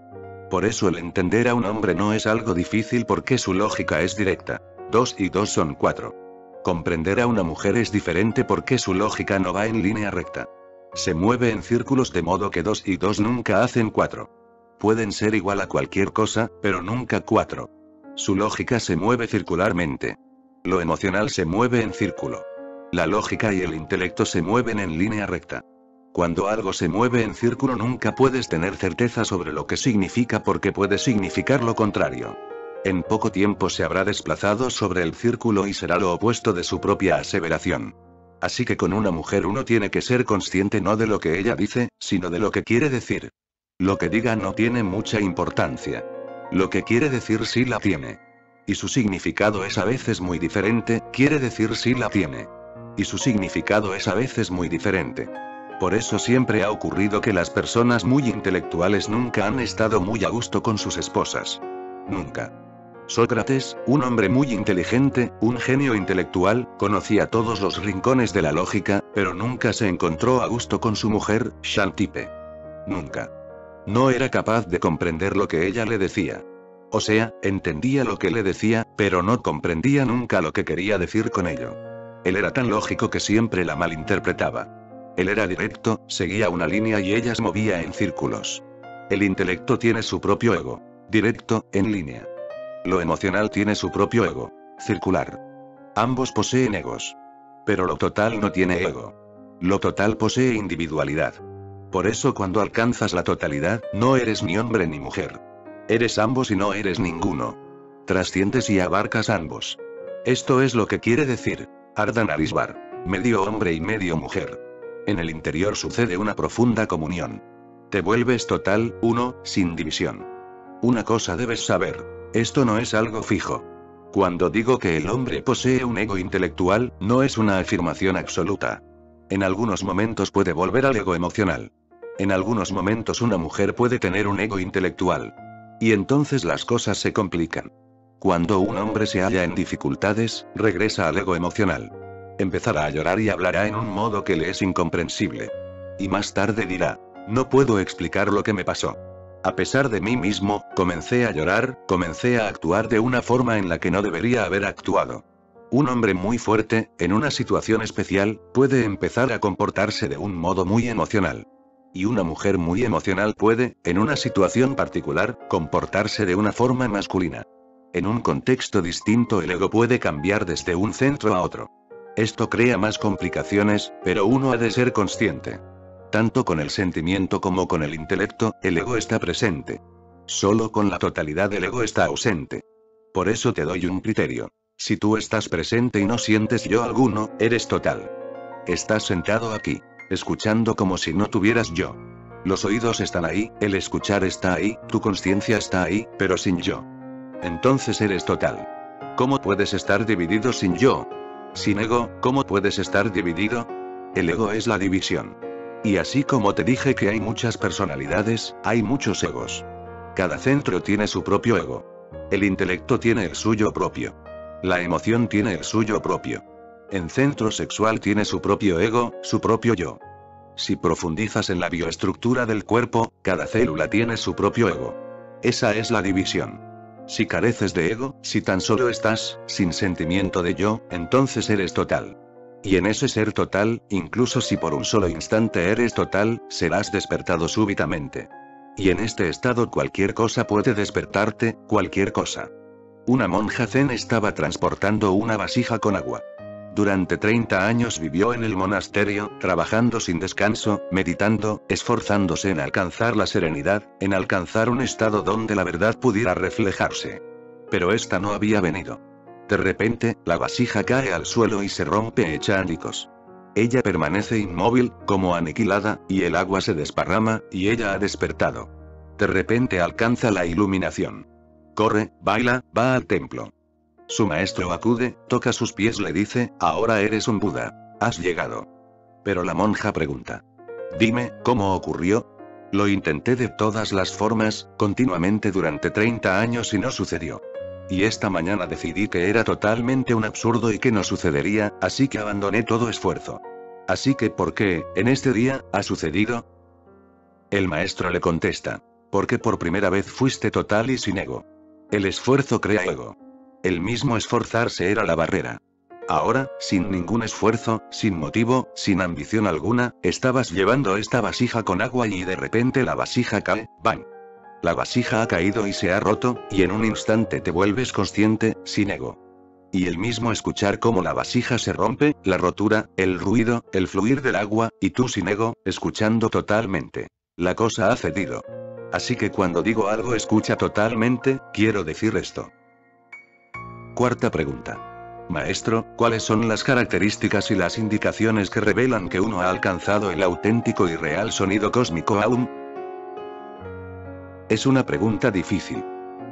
Por eso el entender a un hombre no es algo difícil porque su lógica es directa. 2 y 2 son 4. Comprender a una mujer es diferente porque su lógica no va en línea recta. Se mueve en círculos de modo que 2 y 2 nunca hacen 4. Pueden ser igual a cualquier cosa, pero nunca 4. Su lógica se mueve circularmente. Lo emocional se mueve en círculo. La lógica y el intelecto se mueven en línea recta. Cuando algo se mueve en círculo nunca puedes tener certeza sobre lo que significa porque puede significar lo contrario. En poco tiempo se habrá desplazado sobre el círculo y será lo opuesto de su propia aseveración. Así que con una mujer uno tiene que ser consciente no de lo que ella dice, sino de lo que quiere decir. Lo que diga no tiene mucha importancia. Lo que quiere decir sí la tiene. Y su significado es a veces muy diferente, quiere decir sí la tiene. Y su significado es a veces muy diferente. Por eso siempre ha ocurrido que las personas muy intelectuales nunca han estado muy a gusto con sus esposas. Nunca. Sócrates, un hombre muy inteligente, un genio intelectual, conocía todos los rincones de la lógica, pero nunca se encontró a gusto con su mujer, Xantippe. Nunca. No era capaz de comprender lo que ella le decía. O sea, entendía lo que le decía, pero no comprendía nunca lo que quería decir con ello. Él era tan lógico que siempre la malinterpretaba. Él era directo, seguía una línea y ella se movía en círculos. El intelecto tiene su propio ego. Directo, en línea. Lo emocional tiene su propio ego. Circular. Ambos poseen egos. Pero lo total no tiene ego. Lo total posee individualidad. Por eso cuando alcanzas la totalidad, no eres ni hombre ni mujer. Eres ambos y no eres ninguno. Trasciendes y abarcas ambos. Esto es lo que quiere decir Ardhanarisvar. Medio hombre y medio mujer. En el interior sucede una profunda comunión. Te vuelves total, uno, sin división. Una cosa debes saber. Esto no es algo fijo. Cuando digo que el hombre posee un ego intelectual, no es una afirmación absoluta. En algunos momentos puede volver al ego emocional. En algunos momentos una mujer puede tener un ego intelectual. Y entonces las cosas se complican. Cuando un hombre se halla en dificultades, regresa al ego emocional. Empezará a llorar y hablará en un modo que le es incomprensible. Y más tarde dirá, no puedo explicar lo que me pasó. A pesar de mí mismo, comencé a llorar, comencé a actuar de una forma en la que no debería haber actuado. Un hombre muy fuerte, en una situación especial, puede empezar a comportarse de un modo muy emocional. Y una mujer muy emocional puede, en una situación particular, comportarse de una forma masculina. En un contexto distinto el ego puede cambiar desde un centro a otro. Esto crea más complicaciones, pero uno ha de ser consciente. Tanto con el sentimiento como con el intelecto, el ego está presente. Solo con la totalidad el ego está ausente. Por eso te doy un criterio. Si tú estás presente y no sientes yo alguno, eres total. Estás sentado aquí, escuchando como si no tuvieras yo. Los oídos están ahí, el escuchar está ahí, tu conciencia está ahí, pero sin yo. Entonces eres total. ¿Cómo puedes estar dividido sin yo? Sin ego, ¿cómo puedes estar dividido? El ego es la división. Y así como te dije que hay muchas personalidades, hay muchos egos. Cada centro tiene su propio ego. El intelecto tiene el suyo propio. La emoción tiene el suyo propio. En centro sexual tiene su propio ego, su propio yo. Si profundizas en la bioestructura del cuerpo, cada célula tiene su propio ego. Esa es la división. Si careces de ego, si tan solo estás, sin sentimiento de yo, entonces eres total. Y en ese ser total, incluso si por un solo instante eres total, serás despertado súbitamente. Y en este estado cualquier cosa puede despertarte, cualquier cosa. Una monja zen estaba transportando una vasija con agua. Durante 30 años vivió en el monasterio, trabajando sin descanso, meditando, esforzándose en alcanzar la serenidad, en alcanzar un estado donde la verdad pudiera reflejarse. Pero esta no había venido. De repente, la vasija cae al suelo y se rompe hecha añicos. Ella permanece inmóvil, como aniquilada, y el agua se desparrama, y ella ha despertado. De repente alcanza la iluminación. Corre, baila, va al templo. Su maestro acude, toca sus pies, le dice, ahora eres un Buda. Has llegado. Pero la monja pregunta. Dime, ¿cómo ocurrió? Lo intenté de todas las formas, continuamente durante 30 años y no sucedió. Y esta mañana decidí que era totalmente un absurdo y que no sucedería, así que abandoné todo esfuerzo. Así que ¿por qué, en este día, ha sucedido? El maestro le contesta. Porque por primera vez fuiste total y sin ego. El esfuerzo crea ego. El mismo esforzarse era la barrera. Ahora, sin ningún esfuerzo, sin motivo, sin ambición alguna, estabas llevando esta vasija con agua y de repente la vasija cae, ¡bang! La vasija ha caído y se ha roto, y en un instante te vuelves consciente, sin ego. Y el mismo escuchar cómo la vasija se rompe, la rotura, el ruido, el fluir del agua, y tú sin ego, escuchando totalmente. La cosa ha cedido. Así que cuando digo algo escucha totalmente, quiero decir esto. Cuarta pregunta. Maestro, ¿cuáles son las características y las indicaciones que revelan que uno ha alcanzado el auténtico y real sonido cósmico aún? Es una pregunta difícil.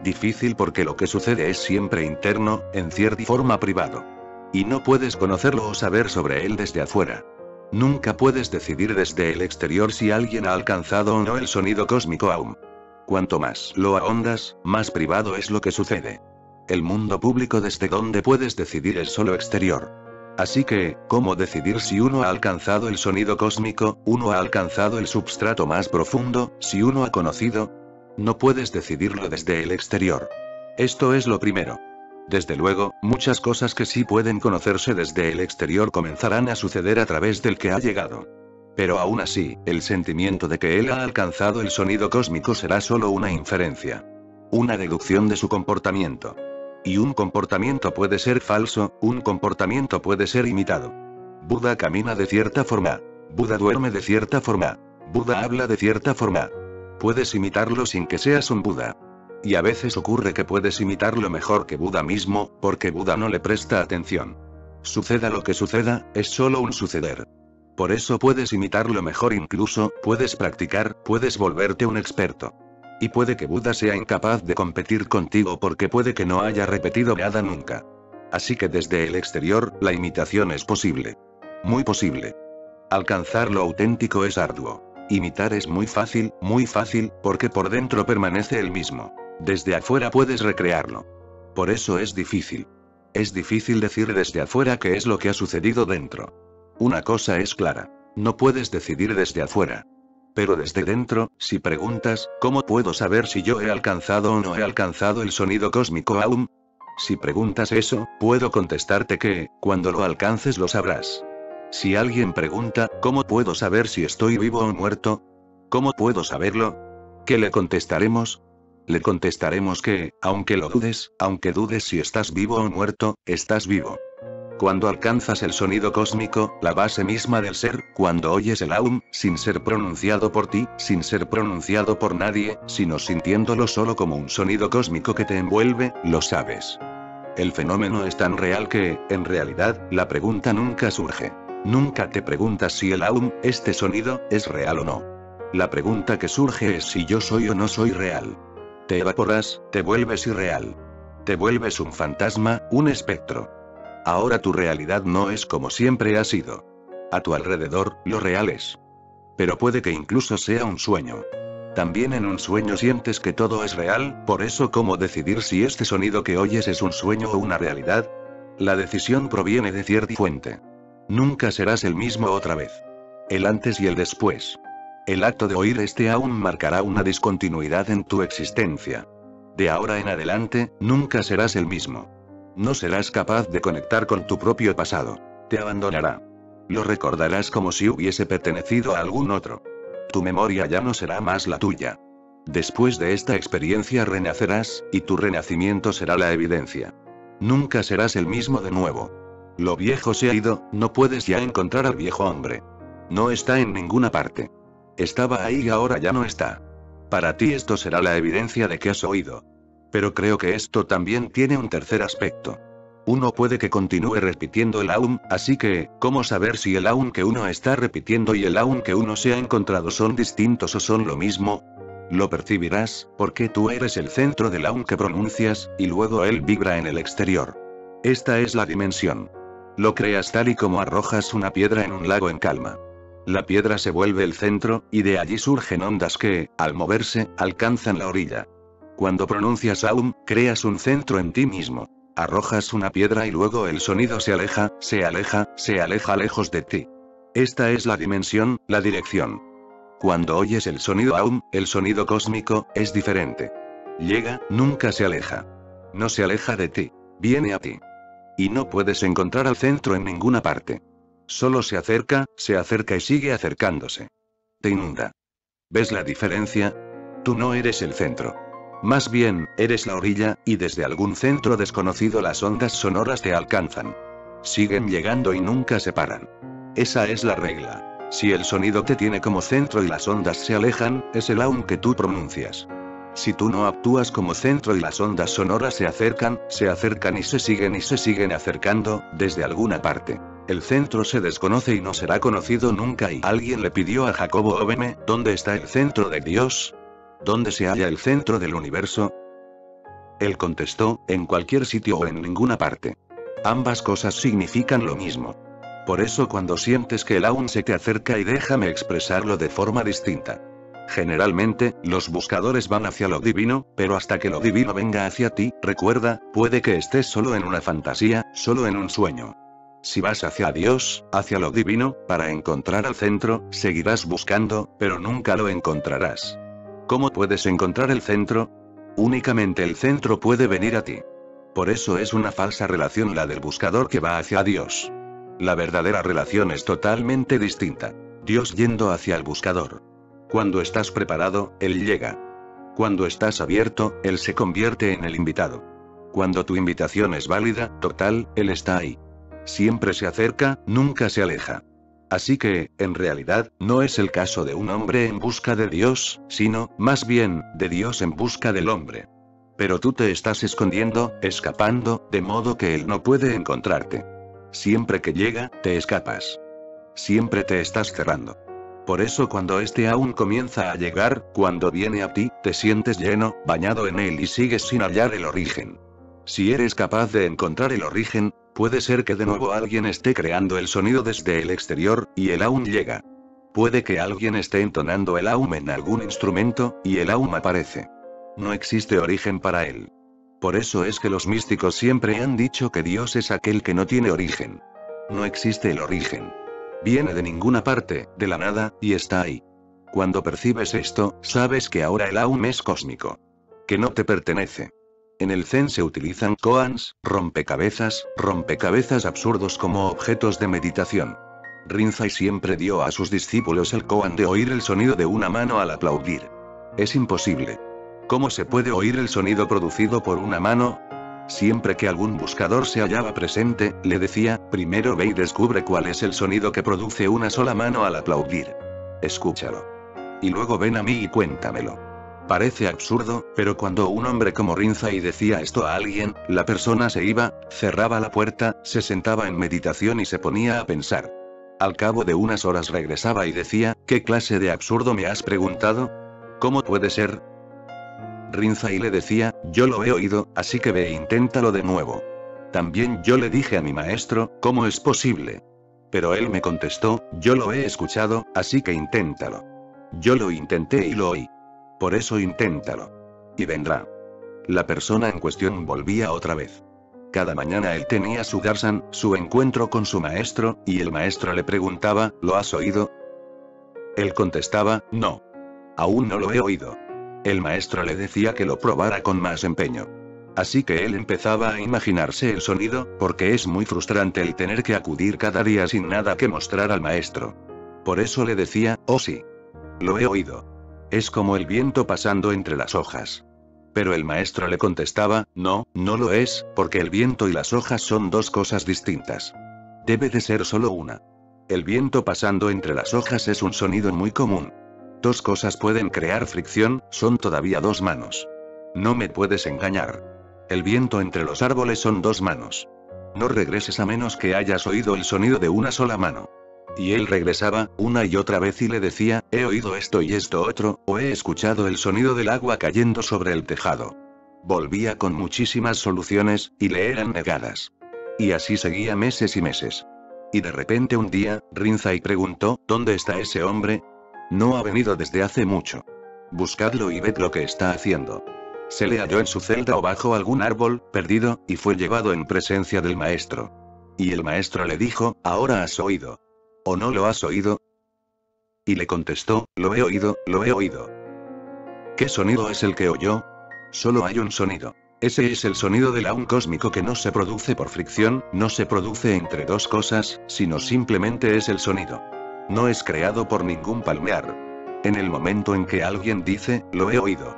Difícil porque lo que sucede es siempre interno, en cierta forma privado. Y no puedes conocerlo o saber sobre él desde afuera. Nunca puedes decidir desde el exterior si alguien ha alcanzado o no el sonido cósmico aún. Cuanto más lo ahondas, más privado es lo que sucede. El mundo público desde donde puedes decidir es solo exterior. Así que, ¿cómo decidir si uno ha alcanzado el sonido cósmico, uno ha alcanzado el substrato más profundo, si uno ha conocido? No puedes decidirlo desde el exterior. Esto es lo primero. Desde luego, muchas cosas que sí pueden conocerse desde el exterior comenzarán a suceder a través del que ha llegado. Pero aún así, el sentimiento de que él ha alcanzado el sonido cósmico será solo una inferencia. Una deducción de su comportamiento. Y un comportamiento puede ser falso, un comportamiento puede ser imitado. Buda camina de cierta forma. Buda duerme de cierta forma. Buda habla de cierta forma. Puedes imitarlo sin que seas un Buda. Y a veces ocurre que puedes imitarlo mejor que Buda mismo, porque Buda no le presta atención. Suceda lo que suceda, es solo un suceder. Por eso puedes imitarlo mejor, incluso, puedes practicar, puedes volverte un experto. Y puede que Buda sea incapaz de competir contigo porque puede que no haya repetido nada nunca. Así que desde el exterior, la imitación es posible. Muy posible. Alcanzar lo auténtico es arduo. Imitar es muy fácil, porque por dentro permanece el mismo. Desde afuera puedes recrearlo. Por eso es difícil. Es difícil decir desde afuera qué es lo que ha sucedido dentro. Una cosa es clara. No puedes decidir desde afuera. Pero desde dentro, si preguntas, ¿cómo puedo saber si yo he alcanzado o no he alcanzado el sonido cósmico aún? Si preguntas eso, puedo contestarte que, cuando lo alcances lo sabrás. Si alguien pregunta, ¿cómo puedo saber si estoy vivo o muerto? ¿Cómo puedo saberlo? ¿Qué le contestaremos? Le contestaremos que, aunque lo dudes, aunque dudes si estás vivo o muerto, estás vivo. Cuando alcanzas el sonido cósmico, la base misma del ser, cuando oyes el aum, sin ser pronunciado por ti, sin ser pronunciado por nadie, sino sintiéndolo solo como un sonido cósmico que te envuelve, lo sabes. El fenómeno es tan real que, en realidad, la pregunta nunca surge. Nunca te preguntas si el aum, este sonido, es real o no. La pregunta que surge es si yo soy o no soy real. Te evaporas, te vuelves irreal. Te vuelves un fantasma, un espectro. Ahora tu realidad no es como siempre ha sido. A tu alrededor, lo real es. Pero puede que incluso sea un sueño. También en un sueño sientes que todo es real, por eso ¿cómo decidir si este sonido que oyes es un sueño o una realidad? La decisión proviene de cierta fuente. Nunca serás el mismo otra vez. El antes y el después. El acto de oír este aún marcará una discontinuidad en tu existencia. De ahora en adelante, nunca serás el mismo. No serás capaz de conectar con tu propio pasado. Te abandonará. Lo recordarás como si hubiese pertenecido a algún otro. Tu memoria ya no será más la tuya. Después de esta experiencia renacerás, y tu renacimiento será la evidencia. Nunca serás el mismo de nuevo. Lo viejo se ha ido, no puedes ya encontrar al viejo hombre. No está en ninguna parte. Estaba ahí y ahora ya no está. Para ti esto será la evidencia de que has oído. Pero creo que esto también tiene un tercer aspecto. Uno puede que continúe repitiendo el aum, así que, ¿cómo saber si el aum que uno está repitiendo y el aum que uno se ha encontrado son distintos o son lo mismo? Lo percibirás, porque tú eres el centro del aum que pronuncias, y luego él vibra en el exterior. Esta es la dimensión. Lo creas tal y como arrojas una piedra en un lago en calma. La piedra se vuelve el centro, y de allí surgen ondas que, al moverse, alcanzan la orilla. Cuando pronuncias Aum, creas un centro en ti mismo. Arrojas una piedra y luego el sonido se aleja, se aleja lejos de ti. Esta es la dimensión, la dirección. Cuando oyes el sonido Aum, el sonido cósmico, es diferente. Llega, nunca se aleja. No se aleja de ti. Viene a ti. Y no puedes encontrar al centro en ninguna parte. Solo se acerca y sigue acercándose. Te inunda. ¿Ves la diferencia? Tú no eres el centro. Más bien, eres la orilla, y desde algún centro desconocido las ondas sonoras te alcanzan. Siguen llegando y nunca se paran. Esa es la regla. Si el sonido te tiene como centro y las ondas se alejan, es el Aum que tú pronuncias. Si tú no actúas como centro y las ondas sonoras se acercan y se siguen acercando, desde alguna parte. El centro se desconoce y no será conocido nunca y alguien le pidió a Jacobo Obeme, ¿dónde está el centro de Dios? ¿Dónde se halla el centro del universo? Él contestó, en cualquier sitio o en ninguna parte. Ambas cosas significan lo mismo. Por eso cuando sientes que el Aum se te acerca y déjame expresarlo de forma distinta. Generalmente, los buscadores van hacia lo divino, pero hasta que lo divino venga hacia ti, recuerda, puede que estés solo en una fantasía, solo en un sueño. Si vas hacia Dios, hacia lo divino, para encontrar al centro, seguirás buscando, pero nunca lo encontrarás. ¿Cómo puedes encontrar el centro? Únicamente el centro puede venir a ti. Por eso es una falsa relación la del buscador que va hacia Dios. La verdadera relación es totalmente distinta. Dios yendo hacia el buscador. Cuando estás preparado, Él llega. Cuando estás abierto, Él se convierte en el invitado. Cuando tu invitación es válida, total, Él está ahí. Siempre se acerca, nunca se aleja. Así que, en realidad, no es el caso de un hombre en busca de Dios, sino, más bien, de Dios en busca del hombre. Pero tú te estás escondiendo, escapando, de modo que Él no puede encontrarte. Siempre que llega, te escapas. Siempre te estás cerrando. Por eso cuando este Aum comienza a llegar, cuando viene a ti, te sientes lleno, bañado en él y sigues sin hallar el origen. Si eres capaz de encontrar el origen, puede ser que de nuevo alguien esté creando el sonido desde el exterior, y el Aum llega. Puede que alguien esté entonando el Aum en algún instrumento, y el Aum aparece. No existe origen para él. Por eso es que los místicos siempre han dicho que Dios es aquel que no tiene origen. No existe el origen. Viene de ninguna parte, de la nada, y está ahí. Cuando percibes esto, sabes que ahora el Aum es cósmico. Que no te pertenece. En el Zen se utilizan koans, rompecabezas absurdos como objetos de meditación. Rinzai siempre dio a sus discípulos el koan de oír el sonido de una mano al aplaudir. Es imposible. ¿Cómo se puede oír el sonido producido por una mano? Siempre que algún buscador se hallaba presente, le decía, primero ve y descubre cuál es el sonido que produce una sola mano al aplaudir. Escúchalo. Y luego ven a mí y cuéntamelo. Parece absurdo, pero cuando un hombre como Rinzai decía esto a alguien, la persona se iba, cerraba la puerta, se sentaba en meditación y se ponía a pensar. Al cabo de unas horas regresaba y decía, ¿qué clase de absurdo me has preguntado? ¿Cómo puede ser? Rinzai le decía, yo lo he oído, así que ve e inténtalo de nuevo. También yo le dije a mi maestro, ¿cómo es posible? Pero él me contestó, yo lo he escuchado, así que inténtalo. Yo lo intenté y lo oí. Por eso inténtalo. Y vendrá. La persona en cuestión volvía otra vez. Cada mañana él tenía su darshan, su encuentro con su maestro, y el maestro le preguntaba, ¿lo has oído? Él contestaba, no. Aún no lo he oído. El maestro le decía que lo probara con más empeño. Así que él empezaba a imaginarse el sonido, porque es muy frustrante el tener que acudir cada día sin nada que mostrar al maestro. Por eso le decía, oh sí. Lo he oído. Es como el viento pasando entre las hojas. Pero el maestro le contestaba, no, no lo es, porque el viento y las hojas son dos cosas distintas. Debe de ser solo una. El viento pasando entre las hojas es un sonido muy común. Dos cosas pueden crear fricción, son todavía dos manos. No me puedes engañar. El viento entre los árboles son dos manos. No regreses a menos que hayas oído el sonido de una sola mano. Y él regresaba, una y otra vez y le decía, he oído esto y esto otro, o he escuchado el sonido del agua cayendo sobre el tejado. Volvía con muchísimas soluciones, y le eran negadas. Y así seguía meses y meses. Y de repente un día, Rinzai preguntó, ¿dónde está ese hombre? No ha venido desde hace mucho. Buscadlo y ved lo que está haciendo. Se le halló en su celda o bajo algún árbol, perdido, y fue llevado en presencia del maestro. Y el maestro le dijo, ¿ahora has oído? ¿O no lo has oído? Y le contestó, lo he oído, lo he oído. ¿Qué sonido es el que oyó? Solo hay un sonido. Ese es el sonido del aún cósmico que no se produce por fricción, no se produce entre dos cosas, sino simplemente es el sonido. No es creado por ningún palmear. En el momento en que alguien dice, lo he oído,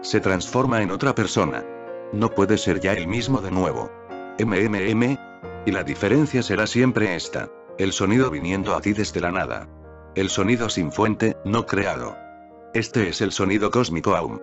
se transforma en otra persona. No puede ser ya el mismo de nuevo. Y la diferencia será siempre esta. El sonido viniendo a ti desde la nada. El sonido sin fuente, no creado. Este es el sonido cósmico aún.